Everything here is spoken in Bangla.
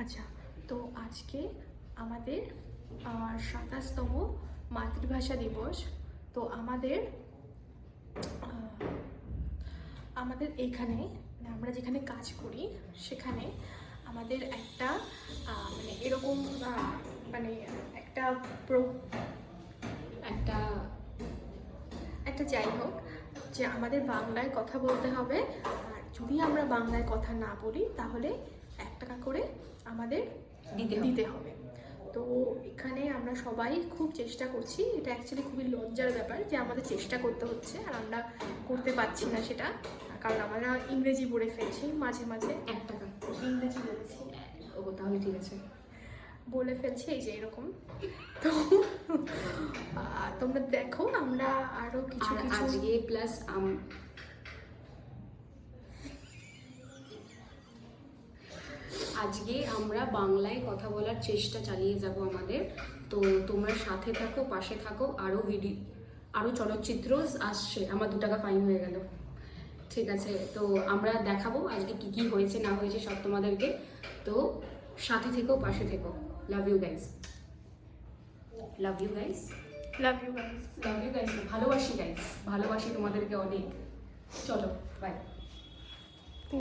আচ্ছা, তো আজকে আমাদের 27তম মাতৃভাষা দিবস। তো আমাদের এখানে আমরা যেখানে কাজ করি সেখানে আমাদের একটা মানে এরকম মানে একটা একটা একটা যাই হোক, যে আমাদের বাংলায় কথা বলতে হবে, আর যদি আমরা বাংলায় কথা না বলি তাহলে 1 টাকা করে আমাদের দিতে হবে। তো এখানে আমরা সবাই খুব চেষ্টা করছি, এটা অ্যাকচুয়ালি খুবই লজ্জার ব্যাপার যে আমাদের চেষ্টা করতে হচ্ছে আর আমরা করতে পারছি না সেটা, কারণ আমরা ইংরেজি পড়ে ফেলছি মাঝে মাঝে। 1 টাকা ইংরেজি বলেছি, ও তাহলে ঠিক আছে, বলে ফেলছি এই যে এরকম। তো তোমরা দেখো আমরা আরো কিছু কিছু আজকে প্লাস আজকে আমরা বাংলায় কথা বলার চেষ্টা চালিয়ে যাব আমাদের। তো তোমরা সাথে থাকো, পাশে থাকো। আরও চলচ্চিত্র আসছে। আমার 2 টাকা ফাইন হয়ে গেল, ঠিক আছে? তো আমরা দেখাবো আজকে কি কি হয়েছে না হয়েছে সব তোমাদেরকে। তো সাথে থেকো, পাশে থেকো। Love you guys, love you guys, love you guys, love you guys, ভালোবাসি গাইস, ভালোবাসি তোমাদেরকে অনেক। চলো বাই।